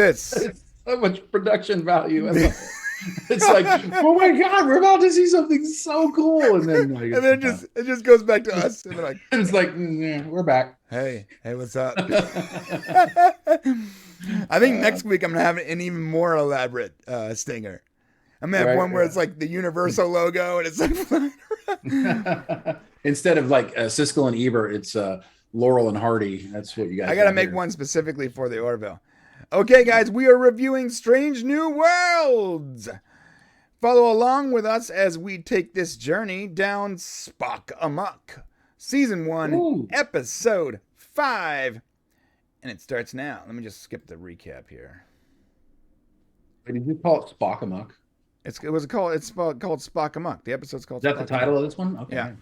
this. It's so much production value. It's like, oh my God, we're about to see something so cool. And then it just goes back to us. And like, it's like, we're back. Hey, what's up? I think next week I'm going to have an even more elaborate stinger. I'm going to have one where it's like the Universal logo and it's like flying around. Instead of like Siskel and Ebert, it's Laurel and Hardy. That's what you guys I got to make one specifically for the Orville. Okay, guys, we are reviewing Strange New Worlds. Follow along with us as we take this journey down Spock Amok. Season 1, Episode 5. And it starts now. Let me just skip the recap here. Did you call it Spock Amok? It's called Spock Amok. The episode's called Is that Spock the title Amok. Of this one? Okay.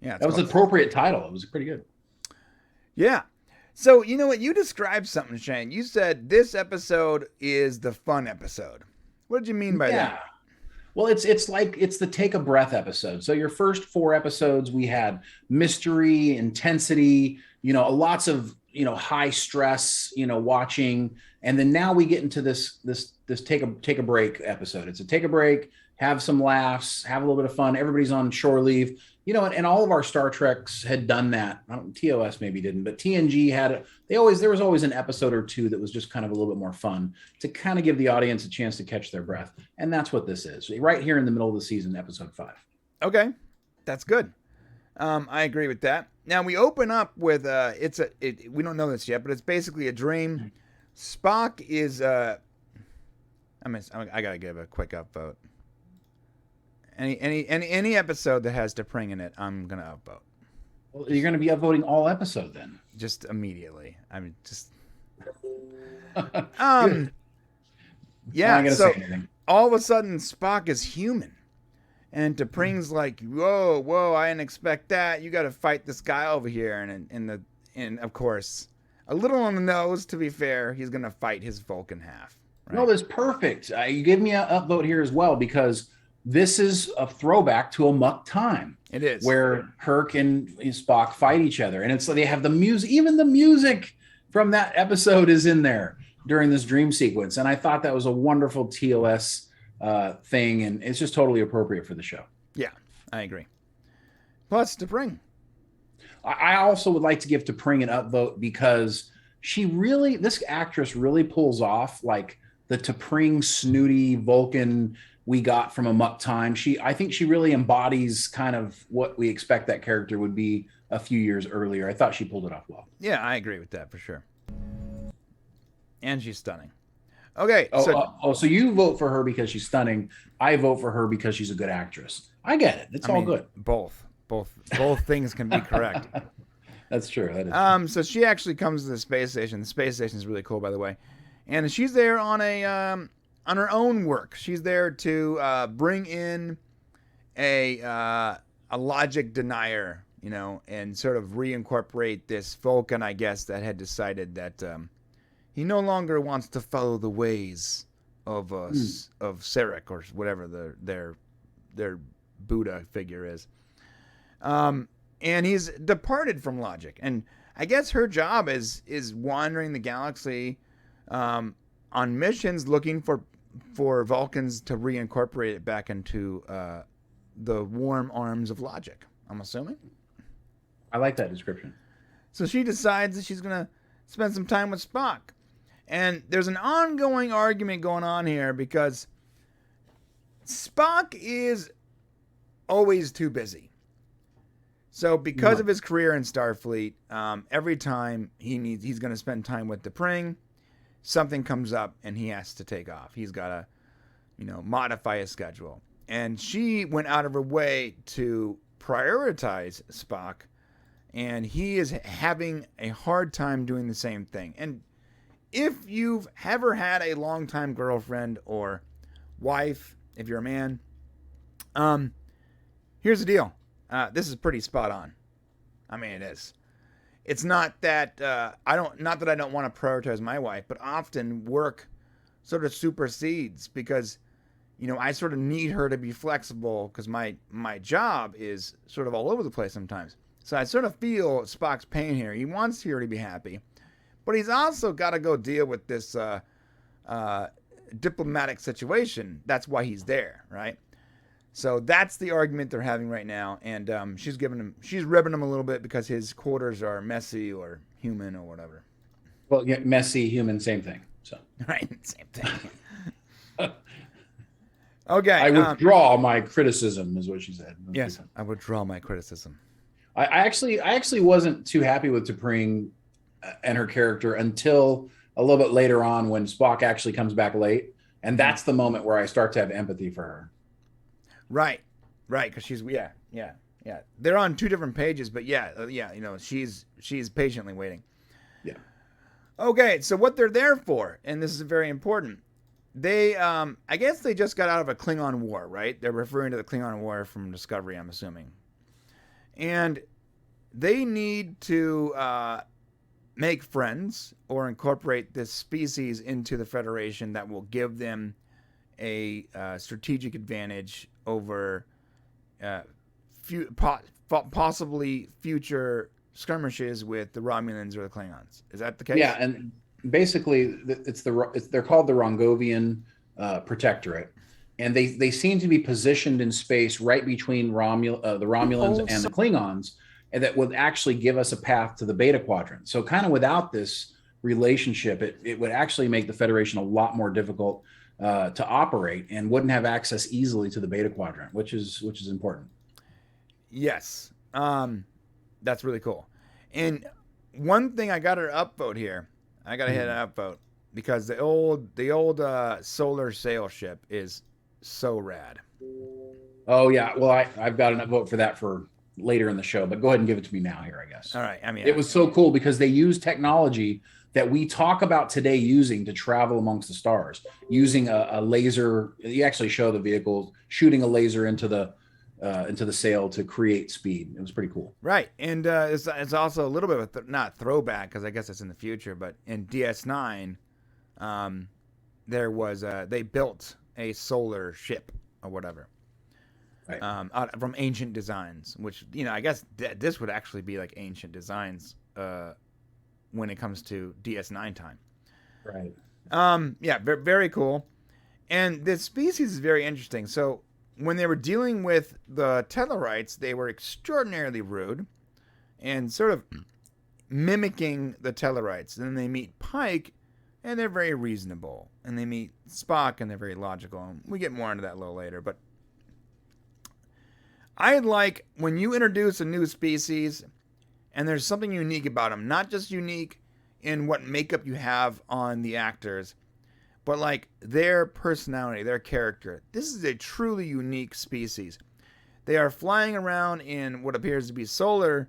Yeah. That was an appropriate title. It was pretty good. Yeah. So, you know what? You described something, Shane. You said this episode is the fun episode. What did you mean by that? Well, it's the take a breath episode. So your first 4 episodes, we had mystery, intensity, lots of, high stress, watching. And then now we get into this take a break episode. It's a take a break, have some laughs, have a little bit of fun. Everybody's on shore leave. And all of our Star Treks had done that. TOS maybe didn't, but TNG had there was always an episode or 2 that was just kind of a little bit more fun to kind of give the audience a chance to catch their breath. And that's what this is. Right here in the middle of the season, episode 5. Okay. That's good. I agree with that. Now we open up with we don't know this yet, but it's basically a dream. Spock is I got to give a quick upvote. Any episode that has T'Pring in it, I'm gonna upvote. Well, you're gonna be upvoting all episode then. Just immediately. I mean, just. Yeah. So all of a sudden, Spock is human, and T'Pring's like, "Whoa! I didn't expect that. You got to fight this guy over here." And of course, a little on the nose. To be fair, he's gonna fight his Vulcan half. Right? No, that's perfect. You give me an upvote here as well because. This is a throwback to Amok time. It is. Where Kirk and Spock fight each other. And it's like they have the music, even the music from that episode is in there during this dream sequence. And I thought that was a wonderful TOS thing. And it's just totally appropriate for the show. Yeah, I agree. Plus T'Pring. I also would like to give T'Pring an upvote because this actress really pulls off like the T'Pring snooty Vulcan we got from Amok time. I think she really embodies kind of what we expect that character would be a few years earlier. I thought she pulled it off well. Yeah, I agree with that for sure. And she's stunning. Okay. So you vote for her because she's stunning. I vote for her because she's a good actress. I get it. It's all good. Both things can be correct. That's true. That is so she actually comes to the space station. The space station is really cool, by the way. And she's there on her own work. She's there to bring in a logic denier, and sort of reincorporate this Vulcan, I guess, that had decided that he no longer wants to follow the ways of Sarek or whatever their Buddha figure is. And he's departed from logic. And I guess her job is wandering the galaxy on missions looking for Vulcans to reincorporate it back into the warm arms of logic, I'm assuming. I like that description. So she decides that she's going to spend some time with Spock. And there's an ongoing argument going on here because Spock is always too busy. So because of his career in Starfleet, every time he's going to spend time with T'Pring, something comes up and he has to take off. He's got to, modify his schedule. And she went out of her way to prioritize Spock, and he is having a hard time doing the same thing. And if you've ever had a longtime girlfriend or wife, if you're a man, here's the deal. This is pretty spot on. I mean, it is. It's not that I don't want to prioritize my wife, but often work sort of supersedes because, I sort of need her to be flexible because my job is sort of all over the place sometimes. So I sort of feel Spock's pain here. He wants her to be happy, but he's also got to go deal with this diplomatic situation. That's why he's there, right? So that's the argument they're having right now, and she's ribbing him a little bit because his quarters are messy or human or whatever. Well, yeah, messy, human, same thing. So right, same thing. Okay, I withdraw my criticism, is what she said. Yes, I withdraw my criticism. I actually wasn't too happy with T'Pring and her character until a little bit later on when Spock actually comes back late, and that's the moment where I start to have empathy for her. Right, because she's yeah. They're on two different pages, but she's patiently waiting. Yeah. Okay, so what they're there for, and this is very important. They, I guess they just got out of a Klingon war, right? They're referring to the Klingon war from Discovery, I'm assuming. And they need to make friends or incorporate this species into the Federation that will give them a strategic advantage over possibly future skirmishes with the Romulans or the Klingons. Is that the case? Yeah, and basically they're called the Rhongovian Protectorate, and they seem to be positioned in space right between the Romulans and the Klingons, and that would actually give us a path to the Beta Quadrant. So kind of without this relationship, it would actually make the Federation a lot more difficult to operate and wouldn't have access easily to the Beta Quadrant, which is important. Yes. That's really cool. And one thing I got to upvote here. I got to hit an upvote because the old solar sail ship is so rad. Oh yeah. Well, I've got an upvote for that for later in the show, but go ahead and give it to me now here, I guess. All right. I mean, it was so cool because they use technology that we talk about today using to travel amongst the stars, using a laser. You actually show the vehicle shooting a laser into the sail to create speed. It was pretty cool. Right. And it's also a little bit of not throwback because I guess it's in the future, but in DS9, there was they built a solar ship or whatever. Right. From ancient designs, which, I guess this would actually be like ancient designs when it comes to DS9 time. Right. Yeah, very cool. And this species is very interesting. So when they were dealing with the Tellarites, they were extraordinarily rude and sort of mimicking the Tellarites. And then they meet Pike, and they're very reasonable. And they meet Spock, and they're very logical. And we get more into that a little later. But I like when you introduce a new species, and there's something unique about them. Not just unique in what makeup you have on the actors, but like their personality, their character. This is a truly unique species. They are flying around in what appears to be solar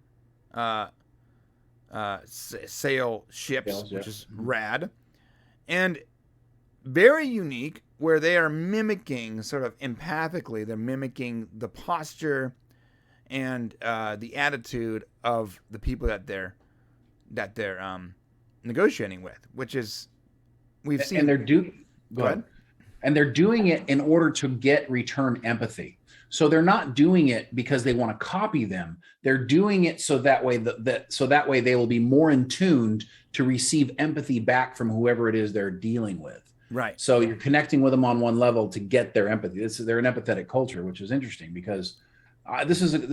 sail ships, which is rad. And very unique, where they are mimicking, sort of empathically, they're mimicking the posture and the attitude of the people that they're negotiating with, which is we've seen. And they're doing it in order to get return empathy. So they're not doing it because they want to copy them. They're doing it so that way they will be more in tuned to receive empathy back from whoever it is they're dealing with. Right. So you're connecting with them on one level to get their empathy. They're an empathetic culture, which is interesting because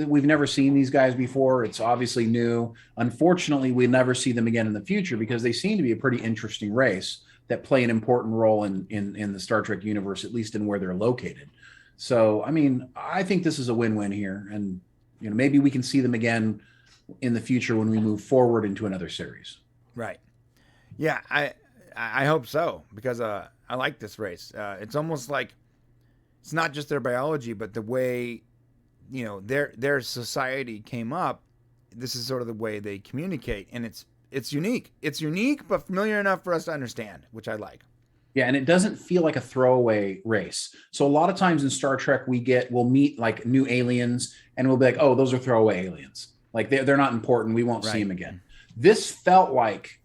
we've never seen these guys before. It's obviously new. Unfortunately, we never see them again in the future because they seem to be a pretty interesting race that play an important role in the Star Trek universe, at least in where they're located. So, I mean, I think this is a win-win here. And, maybe we can see them again in the future when we move forward into another series. Right. Yeah, I hope so, because I like this race. It's almost like it's not just their biology, but the way, their society came up. This is sort of the way they communicate, and it's unique. It's unique, but familiar enough for us to understand, which I like. Yeah, and it doesn't feel like a throwaway race. So a lot of times in Star Trek, we'll meet like new aliens, and we'll be like, oh, those are throwaway aliens. Like they're not important. We won't see them again. This felt like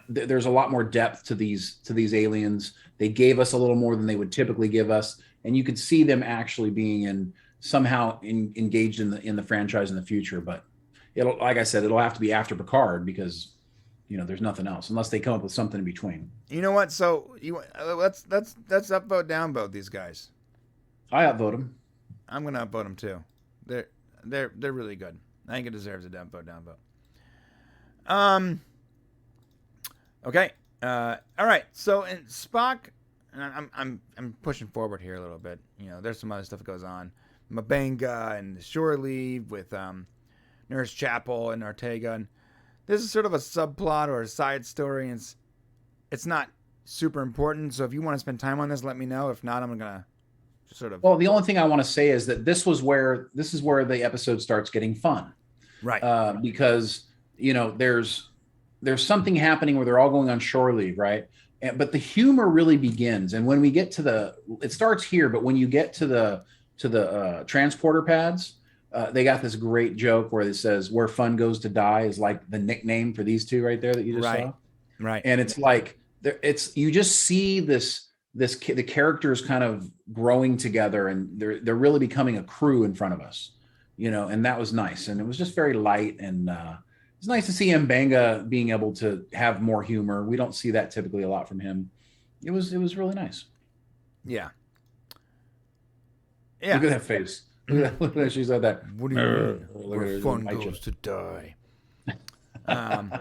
there's a lot more depth to these aliens. They gave us a little more than they would typically give us, and you could see them actually being somehow engaged in the franchise in the future. But like I said, it'll have to be after Picard because There's nothing else unless they come up with something in between. You know what? So let's upvote downvote these guys. I upvote them. I'm gonna upvote them too. They're really good. I think it deserves a downvote. Okay. All right. So in Spock, and I'm pushing forward here a little bit. There's some other stuff that goes on. M'Benga and the shore leave with Nurse Chapel and Ortega, and this is sort of a subplot or a side story, and it's not super important. So if you want to spend time on this, let me know. If not, I'm gonna sort of. Well, the only thing I want to say is that this is where the episode starts getting fun, right? Because there's something happening where they're all going on shore leave, right? But the humor really begins, and when we get to it starts here, but when you get to the transporter pads, they got this great joke where it says "where fun goes to die" is like the nickname for these two right there that you just saw, right? And it's like you just see the characters kind of growing together, and they're really becoming a crew in front of us, and that was nice, and it was just very light, and it's nice to see M'Benga being able to have more humor. We don't see that typically a lot from him. It was really nice. Yeah. Look at that face. Look at that. She said that. What do you mean? Where fun goes to die. And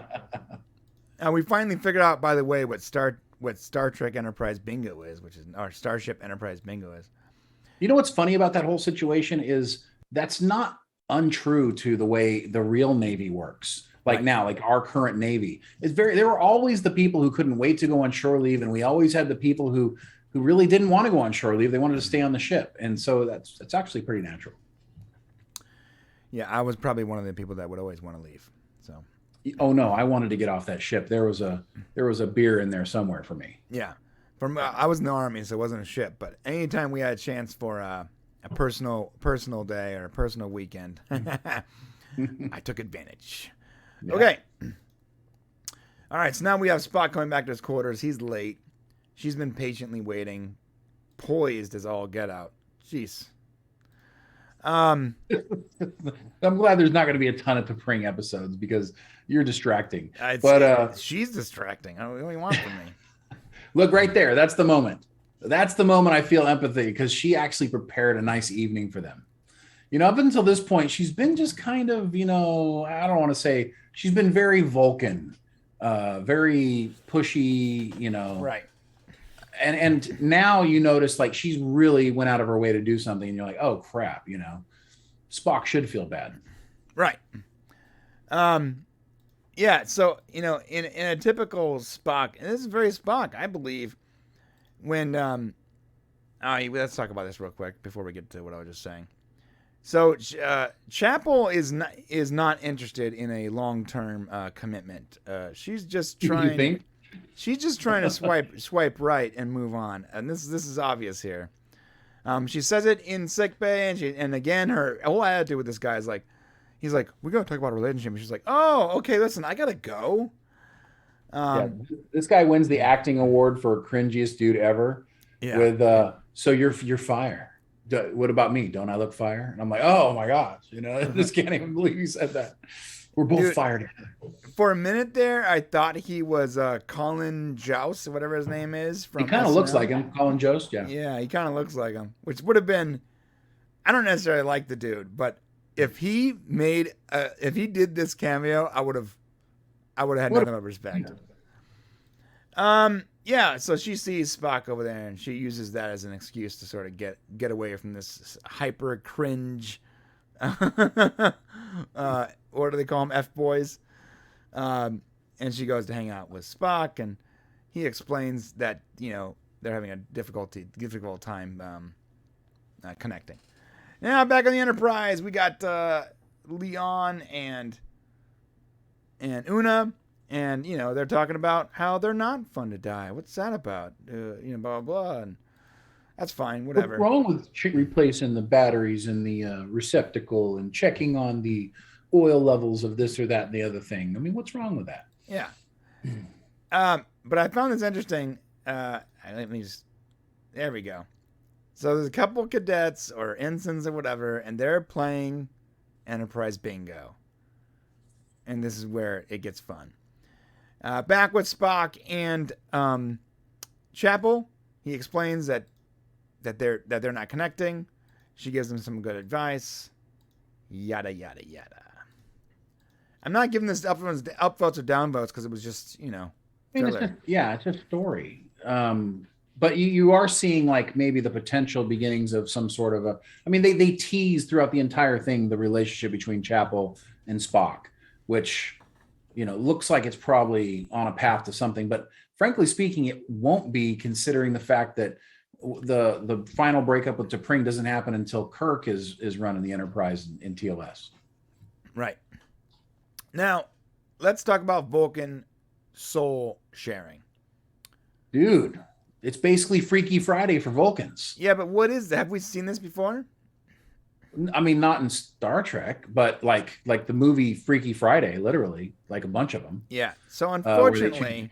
we finally figured out, by the way, what Star Trek Enterprise Bingo is, which is our Starship Enterprise Bingo is. You know what's funny about that whole situation is that's not untrue to the way the real Navy works. Like now, like our current Navy, there were always the people who couldn't wait to go on shore leave, and we always had the people who really didn't want to go on shore leave. They wanted to stay on the ship, and so that's actually pretty natural. Yeah, I was probably one of the people that would always want to leave. So. Oh no, I wanted to get off that ship. There was a beer in there somewhere for me. Yeah, I was in the Army, so it wasn't a ship. But anytime we had a chance for a personal day or a personal weekend, I took advantage. Yeah. Okay. All right, so now we have Spock coming back to his quarters. He's late. She's been patiently waiting, poised as all get out. Jeez. I'm glad there's not going to be a ton of T'Pring episodes because you're distracting. But she's distracting. What do you want from me? Look right there. That's the moment. That's the moment I feel empathy because she actually prepared a nice evening for them. Up until this point, she's been just kind of, I don't want to say she's been very Vulcan, very pushy, Right. And now you notice like she's really went out of her way to do something, and you're like, oh crap, Spock should feel bad. Right. Yeah. So in a typical Spock, and this is very Spock, I believe. When let's talk about this real quick before we get to what I was just saying. So Chapel is not interested in a long-term commitment. She's just trying. You think? She's just trying to swipe right and move on, and this is obvious here. She says it in sickbay, and again her whole attitude with this guy is like, he's like, we're gonna talk about a relationship, and she's like, oh, okay, listen, I gotta go. This guy wins the acting award for cringiest dude ever. Yeah. With so you're fire. What about me? Don't I look fire? And I'm like, oh my gosh, I just can't even believe you said that. We're both fired. For a minute there, I thought he was Colin Jost, whatever his name is. He kind of looks like him, Colin Jost. Yeah. Yeah, he kind of looks like him, which would have been. I don't necessarily like the dude, but if he did this cameo, I would have had nothing but respect. Yeah. So she sees Spock over there, and she uses that as an excuse to sort of get away from this hyper cringe. What do they call them? F-boys. And she goes to hang out with Spock, and he explains that they're having a difficult time connecting. Now back on the Enterprise, we got Leon and Una, and they're talking about how they're not fun to die. What's that about? Blah blah blah. And that's fine. Whatever. What's wrong with replacing the batteries in the receptacle and checking on the oil levels of this or that and the other thing? I mean, what's wrong with that? Yeah. But I found this interesting. Let me just. There we go. So there's a couple cadets or ensigns or whatever, and they're playing Enterprise Bingo. And this is where it gets fun. Back with Spock and Chapel, he explains that they're not connecting. She gives him some good advice. Yada yada yada. I'm not giving this upvotes or downvotes because it was just It's just story. But you are seeing like maybe the potential beginnings of some sort of a. I mean, they tease throughout the entire thing the relationship between Chapel and Spock, which looks like it's probably on a path to something. But frankly speaking, it won't be, considering the fact that the final breakup with T'Pring doesn't happen until Kirk is running the Enterprise in TLS. Right. Now, let's talk about Vulcan soul sharing. Dude, it's basically Freaky Friday for Vulcans. Yeah, but what is that? Have we seen this before? I mean, not in Star Trek, but like the movie Freaky Friday, literally, like a bunch of them. Yeah. So unfortunately,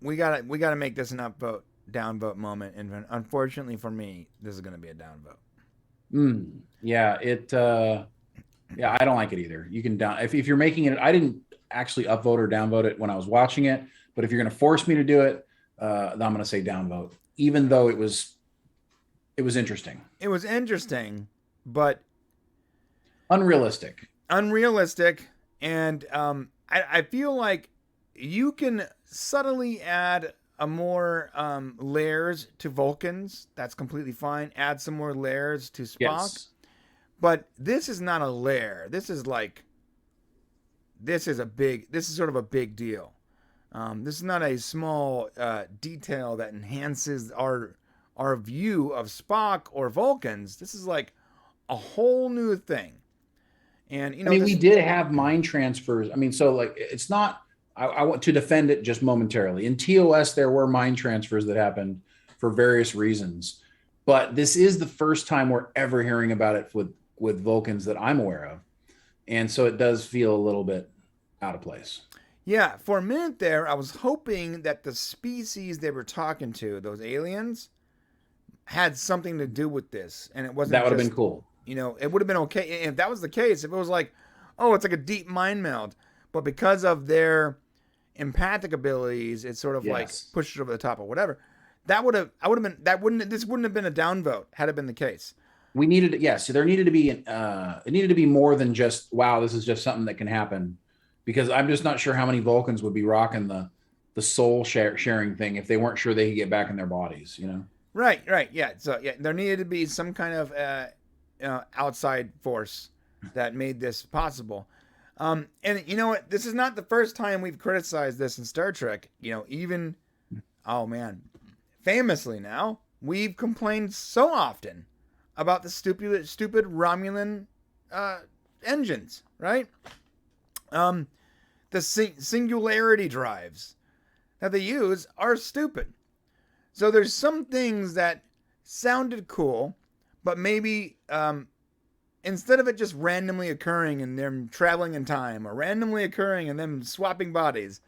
we gotta make this an upvote, downvote moment, and unfortunately for me, this is gonna be a downvote. Yeah, I don't like it either. You can down if you're making it. I didn't actually upvote or downvote it when I was watching it, but if you're gonna force me to do it, I'm gonna say downvote, even though it was interesting. It was interesting. But unrealistic, and I feel like you can subtly add a more layers to Vulcans. That's completely fine. Add some more layers to Spock. Yes. But this is not a layer. This is sort of a big deal. This is not a small detail that enhances our view of Spock or Vulcans. This is like a whole new thing. And we did have mind transfers. I mean, so like it's not. I want to defend it just momentarily. In TOS, there were mind transfers that happened for various reasons, but this is the first time we're ever hearing about it with Vulcans that I'm aware of, and so it does feel a little bit out of place. Yeah, for a minute there, I was hoping that the species they were talking to, those aliens, had something to do with this, and it wasn't. That would have been cool. It would have been okay if that was the case. If it was like, oh, it's like a deep mind meld, but because of their empathic abilities, it's sort of like pushed it over the top or whatever. This wouldn't have been a downvote had it been the case. There needed to be it needed to be more than just, wow, this is just something that can happen, because I'm just not sure how many Vulcans would be rocking the soul sharing thing if they weren't sure they could get back in their bodies, Right, yeah. So yeah, there needed to be some kind of outside force that made this possible. And you know what? This is not the first time we've criticized this in Star Trek. Even, famously now, we've complained so often about the stupid Romulan engines, right? The singularity drives that they use are stupid. So there's some things that sounded cool, but maybe instead of it just randomly occurring and them traveling in time, or randomly occurring and them swapping bodies,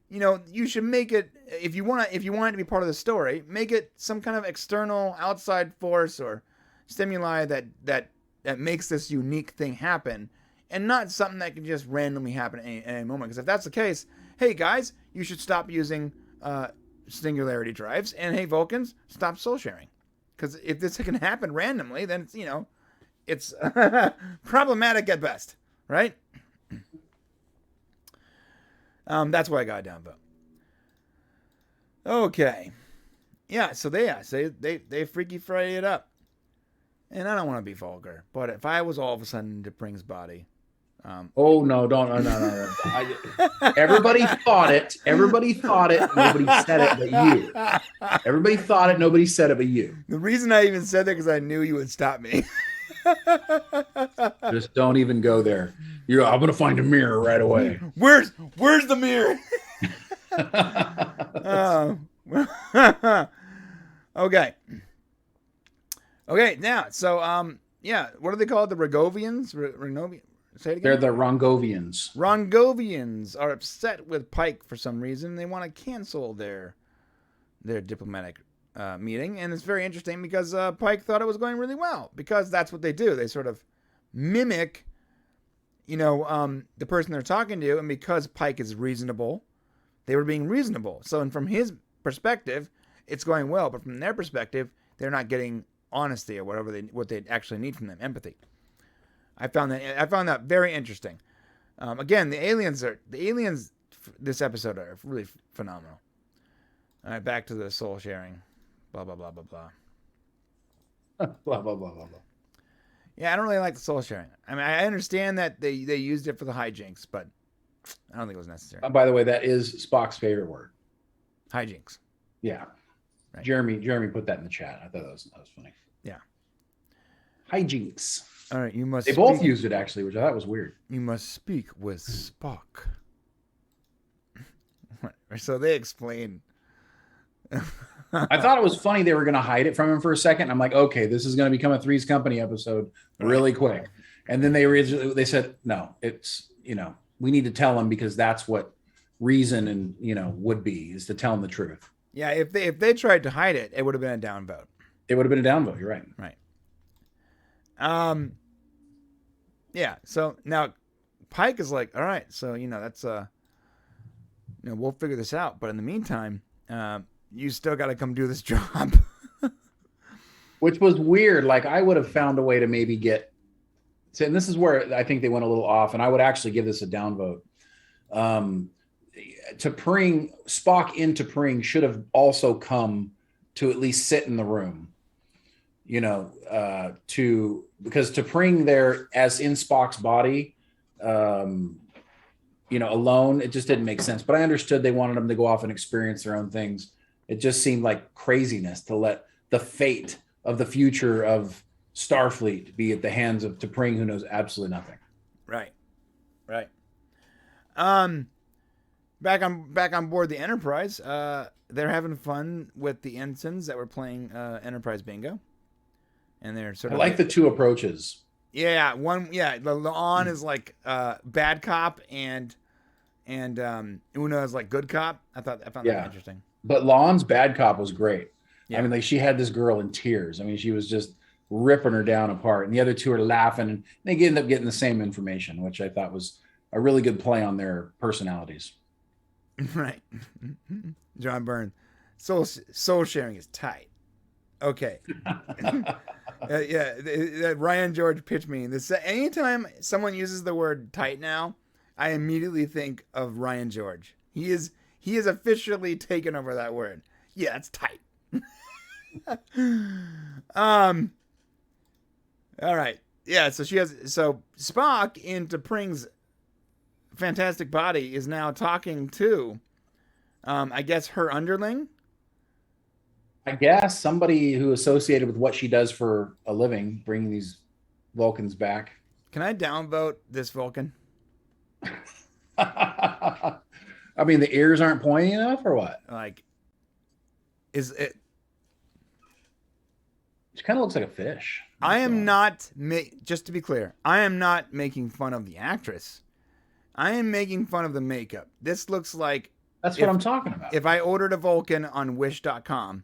you should make it, if you want it to be part of the story, make it some kind of external outside force or stimuli that makes this unique thing happen, and not something that can just randomly happen at any moment. Because if that's the case, hey guys, you should stop using singularity drives, and hey Vulcans, stop soul sharing. Because if this can happen randomly, then it's problematic at best, right? That's why I got a downvote. Okay, yeah. So they Freaky Friday it up, and I don't want to be vulgar, but if I was all of a sudden in T'Pring's body, no! Everybody thought it. Nobody said it, but you. Everybody thought it. Nobody said it, but you. The reason I even said that because I knew you would stop me. Just don't even go there. I'm gonna find a mirror right away. Where's the mirror? Okay. Now, so what are they called? The Rhongovians? Say it again. They're the Rhongovians. Rhongovians are upset with Pike for some reason. They want to cancel their diplomatic meeting, and it's very interesting because Pike thought it was going really well, because that's what they do. They sort of mimic, the person they're talking to, and because Pike is reasonable, they were being reasonable. So, and from his perspective, it's going well, but from their perspective, they're not getting honesty or what they actually need from them, empathy. I found that very interesting. Again, the aliens this episode are really phenomenal. All right, back to the soul sharing. Blah blah blah blah blah. Blah blah blah blah blah. Yeah, I don't really like the soul sharing. I mean, I understand that they used it for the hijinks, but I don't think it was necessary. By the way, that is Spock's favorite word. Hijinks. Yeah. Right. Jeremy put that in the chat. I thought that was funny. Yeah. Hijinks. All right, They both used it actually, which I thought was weird. You must speak with Spock. So they explain. I thought it was funny they were going to hide it from him for a second. I'm like, okay, this is going to become a Three's Company episode really quick. And then they said, no, it's, we need to tell him because that's what reason and, would be, is to tell him the truth. Yeah, if they tried to hide it, it would have been a downvote. It would have been a downvote. You're right. Right. Yeah. So now Pike is like, all right, so that's we'll figure this out. But in the meantime, you still got to come do this job. Which was weird. Like I would have found a way to maybe get. And this is where I think they went a little off, and I would actually give this a downvote. T'Pring, Spock and T'Pring should have also come to at least sit in the room, because T'Pring there as in Spock's body, alone, it just didn't make sense. But I understood they wanted them to go off and experience their own things. It just seemed like craziness to let the fate of the future of Starfleet be at the hands of T'Pring, who knows absolutely nothing. Right. Back on board the Enterprise, they're having fun with the ensigns that were playing Enterprise Bingo, and they're sort of the two approaches. Yeah, the on is like bad cop, and Una is like good cop. I found that interesting. But Lon's bad cop was great. Yeah. I mean, she had this girl in tears. I mean, she was just ripping her down apart, and the other two are laughing, and they end up getting the same information, which I thought was a really good play on their personalities. Right. John Byrne. Soul sharing is tight. Okay. Ryan George pitched me this. Anytime someone uses the word tight now, I immediately think of Ryan George. He is officially taken over that word. Yeah, it's tight. All right. Yeah, so Spock in T'Pring's fantastic body is now talking to I guess her underling. I guess somebody who associated with what she does for a living, bringing these Vulcans back. Can I downvote this Vulcan? I mean, the ears aren't pointy enough, or what? Like, is it? She kind of looks like a fish. I am not just to be clear, I am not making fun of the actress. I am making fun of the makeup. This looks like that's what I'm talking about. If I ordered a Vulcan on Wish.com,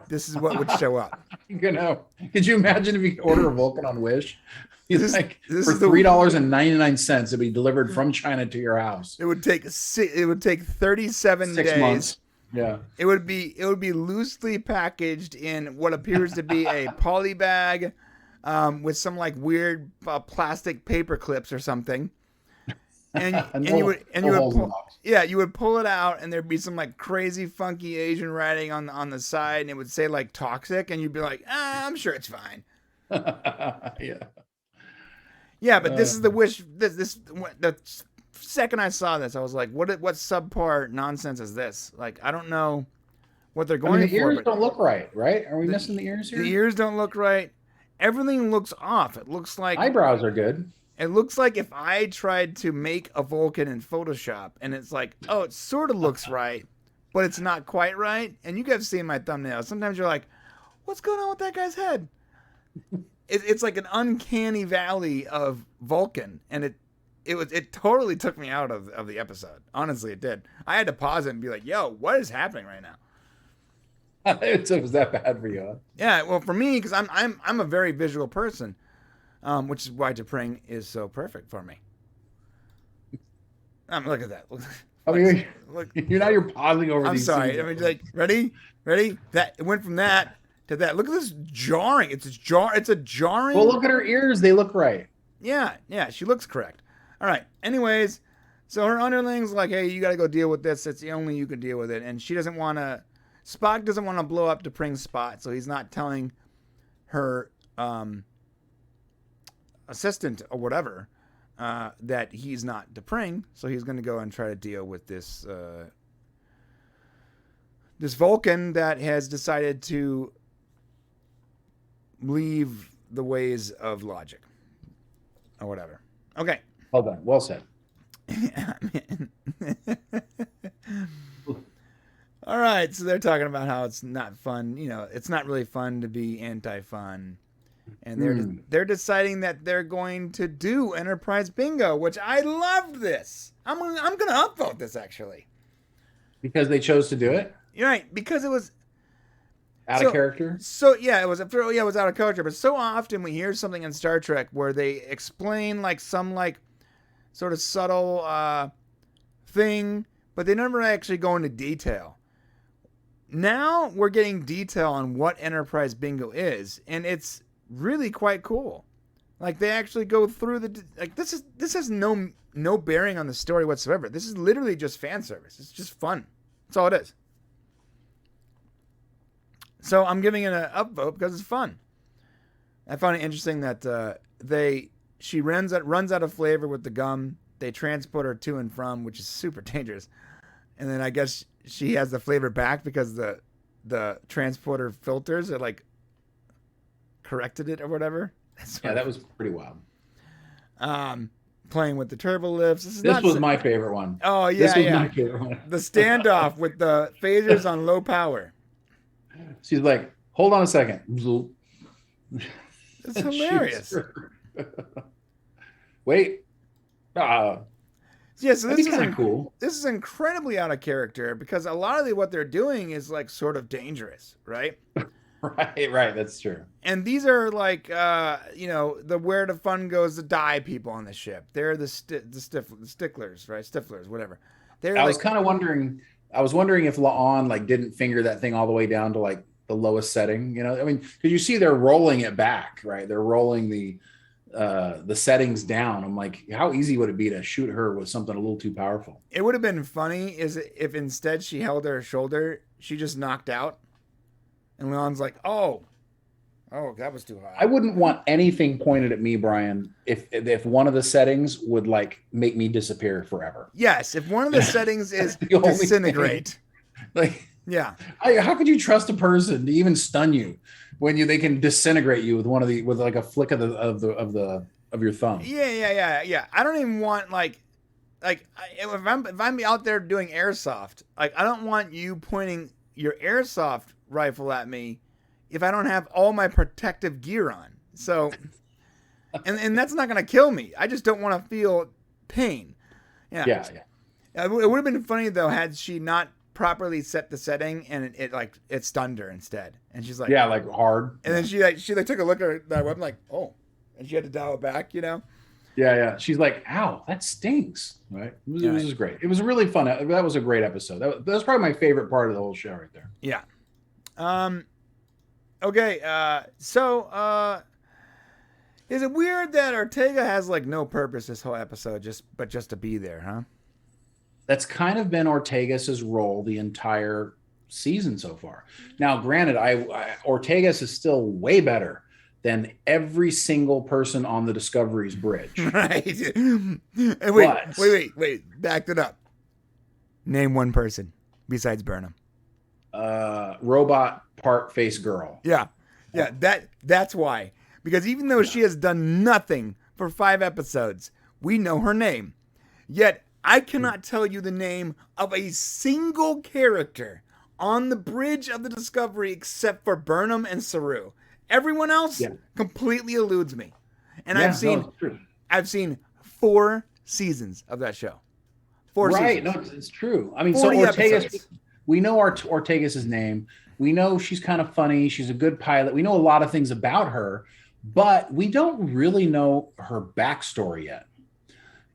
this is what would show up. Could you imagine if you could order a Vulcan on Wish? For $3.99, it'd be delivered from China to your house. It would take 37 days. 6 months. Yeah. It would be loosely packaged in what appears to be a poly bag, with some like weird plastic paper clips or something. You would pull it out, and there'd be some like crazy funky Asian writing on the side, and it would say like toxic, and you'd be like, I'm sure it's fine. Yeah, but this is the Wish. The second I saw this, I was like, what subpar nonsense is this? Like, I don't know what they're going for. The ears don't look right? Are we missing the ears here? The ears don't look right. Everything looks off. It looks like eyebrows are good. It looks like if I tried to make a Vulcan in Photoshop, and it's like, oh, it sort of looks right, but it's not quite right. And you guys have seen my thumbnail. Sometimes you're like, what's going on with that guy's head? It's like an uncanny valley of Vulcan, and it totally took me out of the episode. Honestly, it did. I had to pause it and be like, yo, what is happening right now? It was that bad for you? Yeah, well, for me, because I'm a very visual person. Which is why T'Pring is so perfect for me. Look at that. I mean, Look. you're pausing over I'm these sorry. scenes. I mean, like, ready? That it went from that to that. Look at this jarring. It's a jarring. Well, look at her ears. They look right. Yeah, she looks correct. All right. Anyways, so her underling's like, hey, you got to go deal with this. It's the only you can deal with it. And she doesn't want to. Spock doesn't want to blow up T'Pring's spot, so he's not telling her assistant or whatever that he's not T'Pring. So he's going to go and try to deal with this this Vulcan that has decided to leave the ways of logic or whatever. Okay. Hold on. Well said. All right, so they're talking about how it's not fun. It's not really fun to be anti-fun, and they're deciding that they're going to do Enterprise Bingo, which I loved this. I'm gonna upvote this actually Because they chose to do it. You're right, because it was out of character. So it was out of character. But so often we hear something in Star Trek where they explain like some like sort of subtle thing, but they never actually go into detail. Now we're getting detail on what Enterprise Bingo is, and it's really quite cool. Like they actually go through this has no bearing on the story whatsoever. This is literally just fan service. It's just fun. That's all it is. So I'm giving it an upvote because it's fun. I found it interesting that she runs out of flavor with the gum. They transport her to and from, which is super dangerous. And then I guess she has the flavor back because the transporter filters are like corrected it or whatever. That was pretty wild. Playing with the turbo lifts. This was my favorite one. Oh yeah, this was my favorite one. The standoff with the phasers on low power. She's like, hold on a second. It's hilarious. Wait. Yeah, so this is kind of cool. This is incredibly out of character because a lot of what they're doing is like sort of dangerous, right? Right. That's true. And these are like, the where the fun goes to die people on the ship. They're the sticklers, right? Stiflers, whatever. I was kind of wondering. I was wondering if La'an like didn't finger that thing all the way down to like the lowest setting. I mean, because you see they're rolling it back, right? They're rolling the settings down. I'm like, how easy would it be to shoot her with something a little too powerful? It would have been funny if instead she held her shoulder, she just knocked out, and Leon's like, oh, that was too high. I wouldn't want anything pointed at me, Brian, if one of the settings would like make me disappear forever. Yes, if one of the settings is disintegrate. Like, yeah. How could you trust a person to even stun you when they can disintegrate you with with like a flick of your thumb? Yeah. I don't even want if I'm out there doing airsoft, like I don't want you pointing your airsoft rifle at me if I don't have all my protective gear on. So, and that's not going to kill me. I just don't want to feel pain. Yeah. It would have been funny though had she not properly set the setting and it stunned her instead. And she's like, yeah, like hard. And then she took a look at that weapon like, oh, and she had to dial it back, Yeah. She's like, ow, that stings. Right. It was just great. It was really fun. That was a great episode. That was probably my favorite part of the whole show right there. Yeah. Okay. So, is it weird that Ortega has like no purpose this whole episode, just to be there, huh? That's kind of been Ortegas' role the entire season so far. Now, granted, Ortegas is still way better than every single person on the Discovery's bridge. Right. Wait. Backed it up. Name one person besides Burnham. Robot part face girl. Yeah. That's why. Because even though she has done nothing for 5 episodes, we know her name. Yet I cannot tell you the name of a single character on the bridge of the Discovery except for Burnham and Saru. Everyone else completely eludes me. And I've seen 4 seasons of that show. 4 seasons. No, it's true. I mean, so Ortegas, we know Ortegas' name. We know she's kind of funny. She's a good pilot. We know a lot of things about her, but we don't really know her backstory yet.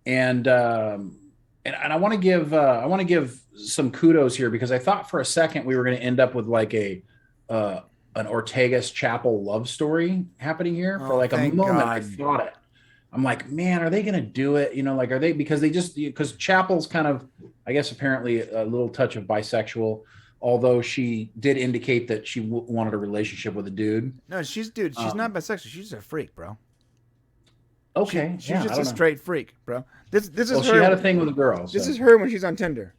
And And I want to give some kudos here, because I thought for a second we were going to end up with like an Ortegas Chapel love story happening here. For like a moment, God. I thought it. I'm like, man, are they going to do it? You know, like, are they, because Chapel's kind of, I guess, apparently a little touch of bisexual, although she did indicate that she wanted a relationship with a dude. No, she's not bisexual. She's a freak, bro. Okay. She's just a straight freak, bro. This is her. She had a thing with a girl. This is her when she's on Tinder.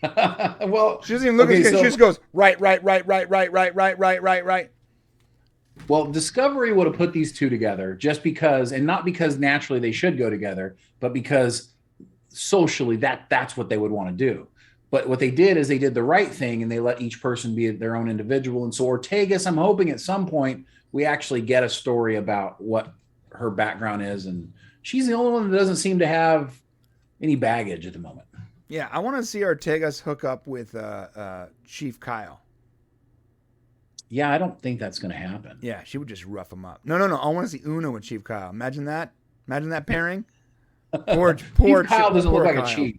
Well, she doesn't even look at it. She just goes right. Well, Discovery would have put these two together just because, and not because naturally they should go together, but because socially that's what they would want to do. But what they did is they did the right thing, and they let each person be their own individual. And so Ortegas, I'm hoping at some point we actually get a story about what her background is. And she's the only one that doesn't seem to have any baggage at the moment. Yeah, I want to see Ortegas hook up with Chief Kyle. Yeah, I don't think that's going to happen. Yeah, she would just rough him up. No. I want to see Una with Chief Kyle. Imagine that. Imagine that pairing. Poor Chief Kyle doesn't look like Kyle. a chief.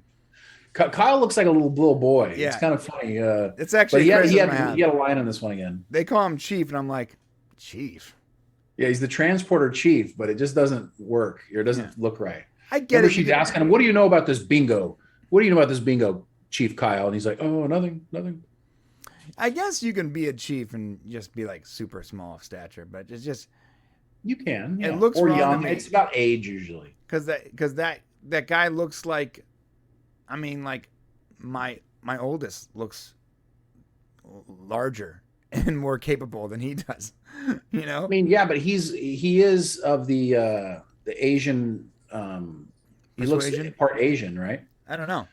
Kyle looks like a little boy. Yeah. It's kind of funny. It's actually he had a line on this one again. They call him Chief, and I'm like, Chief? Yeah, he's the transporter chief, but it just doesn't work. It doesn't look right. I get it. She's asking him, what do you know about this bingo? What do you know about this bingo, Chief Kyle? And he's like, oh, nothing. I guess you can be a chief and just be like super small of stature, but it's just you can. Yeah. It looks or wrong young. to me. It's about age usually. Because that guy looks like, I mean, like my oldest looks larger and more capable than he does. You know. I mean, yeah, but he is of the Asian. He looks part Asian, right? I don't know.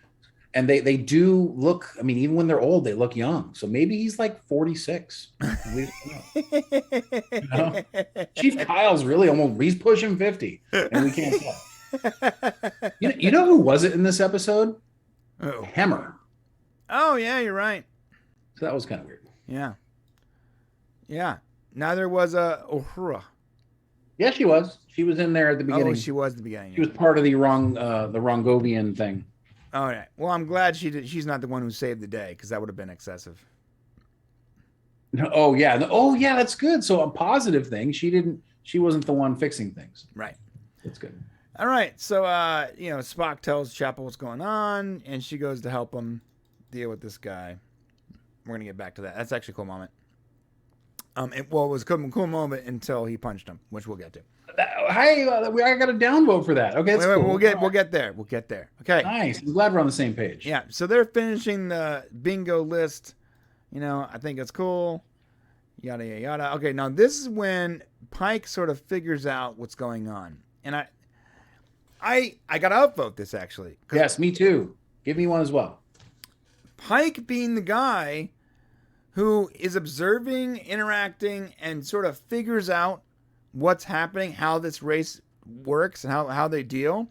And they do look, I mean, even when they're old, they look young. So maybe he's like 46. We don't know. Chief Kyle's really he's pushing 50. And we can't tell. You know who was it in this episode? Oh. Hemmer. Oh, yeah, you're right. So that was kind of weird. Yeah. Yeah. Neither was Uhura. Yeah, she was. She was in there at the beginning. Oh, she was at the beginning. She was part of the Rhongovian thing. All right. Well, I'm glad she's not the one who saved the day, because that would have been excessive. Oh yeah. Oh yeah, that's good. So a positive thing. She wasn't the one fixing things. Right. That's good. All right. So Spock tells Chapel what's going on, and she goes to help him deal with this guy. We're gonna get back to that. That's actually a cool moment. It was a cool moment until he punched him, which we'll get to. I got a downvote for that. Okay, wait, cool. We'll get there. We'll get there. Okay. Nice. I'm glad we're on the same page. Yeah. So they're finishing the bingo list. I think it's cool. Yada yada yada. Okay. Now this is when Pike sort of figures out what's going on, and I got to upvote this actually. Yes, me too. Give me one as well. Pike being the guy who is observing, interacting, and sort of figures out what's happening, how this race works, and how they deal,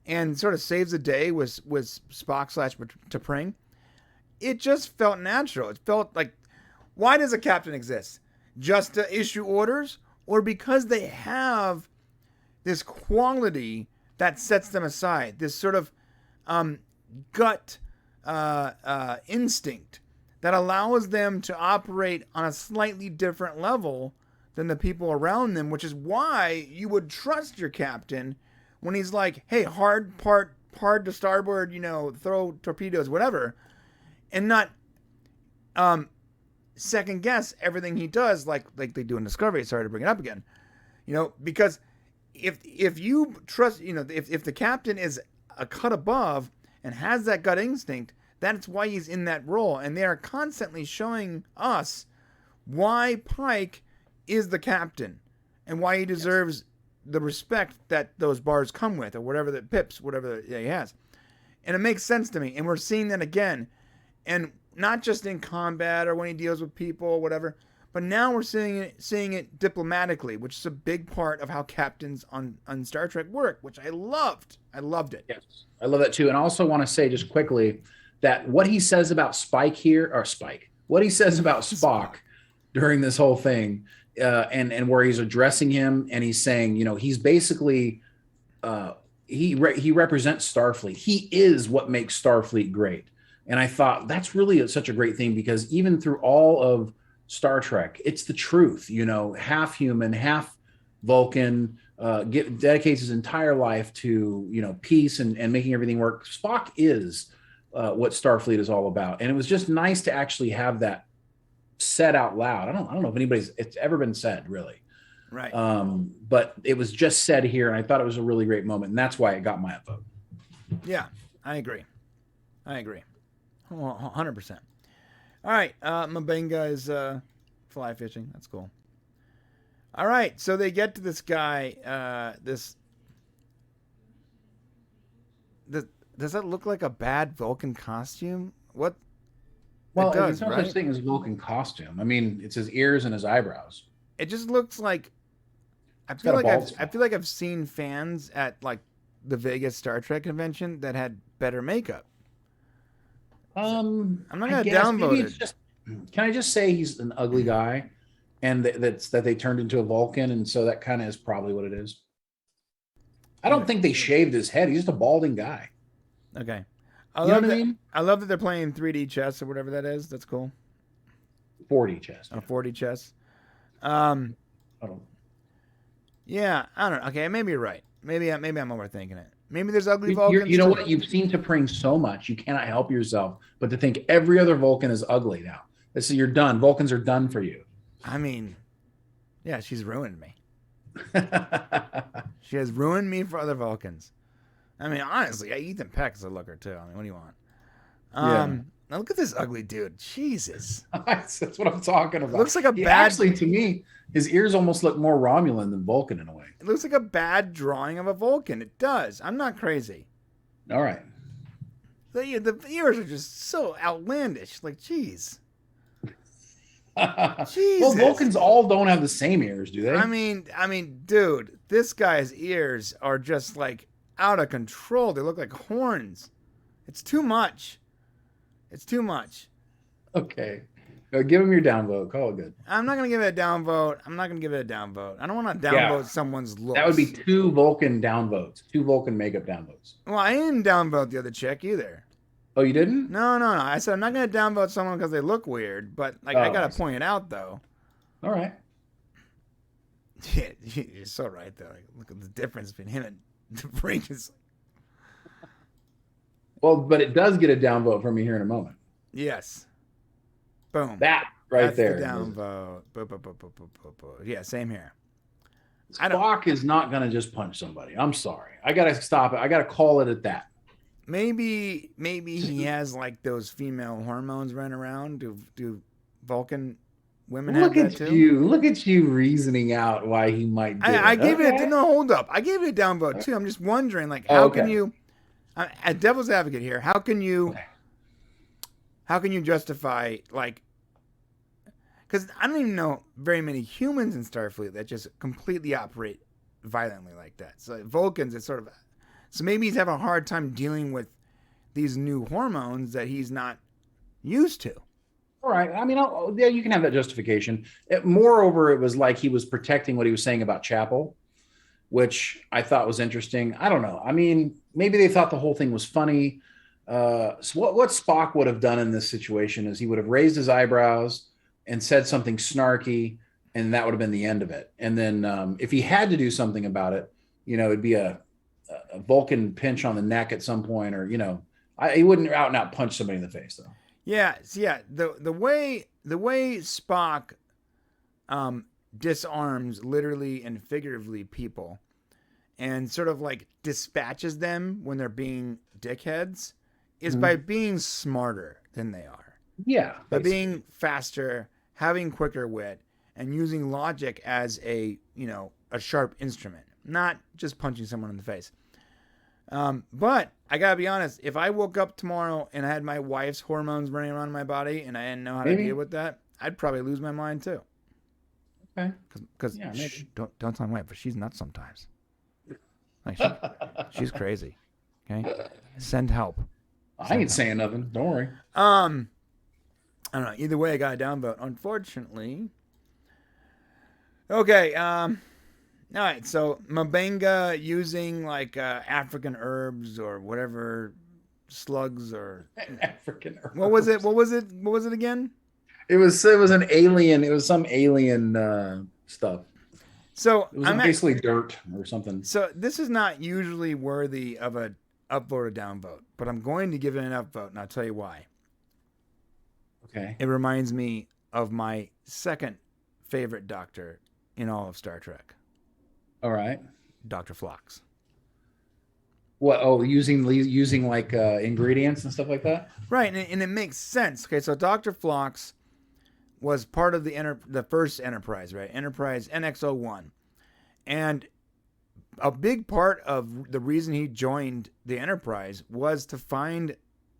and sort of saves the day with Spock / T'Pring. It just felt natural. It felt like, why does a captain exist? Just to issue orders, or because they have this quality that sets them aside, this sort of gut instinct that allows them to operate on a slightly different level than the people around them, which is why you would trust your captain when he's like, hey, hard to starboard, throw torpedoes, whatever, and not second guess everything he does like they do in Discovery. Sorry to bring it up again. Because if you trust, if the captain is a cut above and has that gut instinct, that's why he's in that role. And they are constantly showing us why Pike is the captain and why he deserves the respect that those bars come with, or whatever the pips, whatever he has. And it makes sense to me. And we're seeing that again. And not just in combat or when he deals with people or whatever, but now we're seeing it diplomatically, which is a big part of how captains on Star Trek work, which I loved. I loved it. Yes, I love that too. And I also want to say just quickly that what he says about what he says about Spock during this whole thing, and where he's addressing him, and he's saying, he's basically he represents Starfleet. He is what makes Starfleet great. And I thought that's really such a great thing, because even through all of Star Trek, it's the truth. Half human, half Vulcan, dedicates his entire life to peace and making everything work. Spock is what Starfleet is all about, and it was just nice to actually have that said out loud. I don't know if it's ever been said, really. Right. But it was just said here, and I thought it was a really great moment, and that's why it got my vote. Yeah, I agree. 100%. All right, Mbenga is fly fishing. That's cool. All right, so they get to this guy. Does that look like a bad Vulcan costume? What? Well, there's no such thing as Vulcan costume. I mean, it's his ears and his eyebrows. It just looks like. I feel like I've seen fans at like the Vegas Star Trek convention that had better makeup. I'm not gonna downvote it. Can I just say he's an ugly guy, and that they turned into a Vulcan, and so that kind of is probably what it is. I don't think they shaved his head. He's just a balding guy. Okay. I love that they're playing 3D chess or whatever that is. That's cool. 4D chess. Yeah. 4D chess. I don't know. Okay, maybe you're right. Maybe I'm overthinking it. Maybe there's ugly Vulcans. You know what? You've seen T'Pring so much, you cannot help yourself but to think every other Vulcan is ugly now. You're done. Vulcans are done for you. I mean, yeah, she's ruined me. She has ruined me for other Vulcans. I mean, honestly, Ethan Peck is a looker too. I mean, what do you want? Now look at this ugly dude. Jesus. That's what I'm talking about. It looks like Actually, to me, his ears almost look more Romulan than Vulcan in a way. It looks like a bad drawing of a Vulcan. It does. I'm not crazy. All right. The ears are just so outlandish. Like, jeez. Jesus. Well, Vulcans all don't have the same ears, do they? I mean, dude, this guy's ears are just like out of control. They look like horns. It's too much. Okay. Give him your downvote. Call it good. I'm not going to give it a downvote. I don't want to downvote someone's looks. That would be 2 Vulcan downvotes. 2 Vulcan makeup downvotes. Well, I didn't downvote the other chick either. Oh, you didn't? No. I said I'm not going to downvote someone because they look weird, but I got to point it out, though. All right. Yeah, you're so right, though. Like, look at the difference between him and T'Pring. Well, but it does get a downvote from me here in a moment. Yes. Boom. That's there. The downvote. Yeah, same here. Spock is not going to just punch somebody. I'm sorry. I got to stop it. I got to call it at that. Maybe he has like those female hormones running around. Do Vulcan women have that too? Look at you reasoning out why he might do I gave it no, hold up. I gave it a downvote too. I'm just wondering, like, how can you, at devil's advocate here, how can you justify, like, because I don't even know very many humans in Starfleet that just completely operate violently like that. So Vulcans, it's sort of, so maybe he's having a hard time dealing with these new hormones that he's not used to. All right. I mean, yeah, you can have that justification. Moreover, it was like he was protecting what he was saying about Chapel, which I thought was interesting. I don't know. I mean, maybe they thought the whole thing was funny. So what Spock would have done in this situation is he would have raised his eyebrows and said something snarky, and that would have been the end of it. And then if he had to do something about it, it'd be a Vulcan pinch on the neck at some point, or he wouldn't out and out punch somebody in the face though. Yeah. The way Spock disarms literally and figuratively people, and sort of like dispatches them when they're being dickheads, is by being smarter than they are. Yeah, by being faster, having quicker wit, and using logic as a sharp instrument, not just punching someone in the face. But I gotta be honest, if I woke up tomorrow and I had my wife's hormones running around in my body and I didn't know how to deal with that, I'd probably lose my mind too. Okay. Because don't tell my wife, but she's nuts sometimes. Like she's crazy. Okay. Send help. I ain't saying nothing. Don't worry. I don't know. Either way, I got a downvote. Unfortunately. Okay. All right, so Mbenga using like African herbs or whatever, slugs or African herbs. What was it? What was it? What was it again? It was an alien. It was some alien stuff. So it was basically dirt or something. So this is not usually worthy of a upvote or downvote, but I'm going to give it an upvote, and I'll tell you why. Okay. It reminds me of my second favorite Doctor in all of Star Trek. All right. Dr. Phlox. What? Oh, using like ingredients and stuff like that. Right, and it makes sense. Okay, so Dr. Phlox was part of the first Enterprise, right? Enterprise NX-01, and a big part of the reason he joined the Enterprise was to find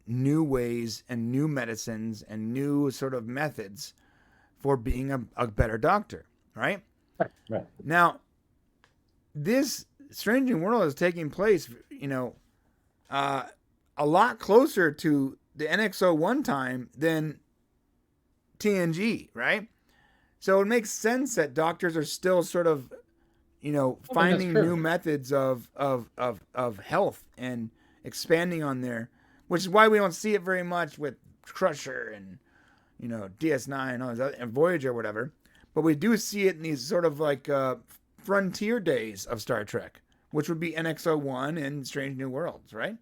new ways and new medicines and new sort of methods for being a better doctor, right? Right. Now, this Strange New World is taking place, a lot closer to the NX-01 time than TNG, right? So it makes sense that doctors are still sort of, finding new methods of health and expanding on there, which is why we don't see it very much with Crusher and, DS9 and all those other, and Voyager or whatever. But we do see it in these sort of like frontier days of Star Trek, which would be NX-01 and Strange New Worlds, right?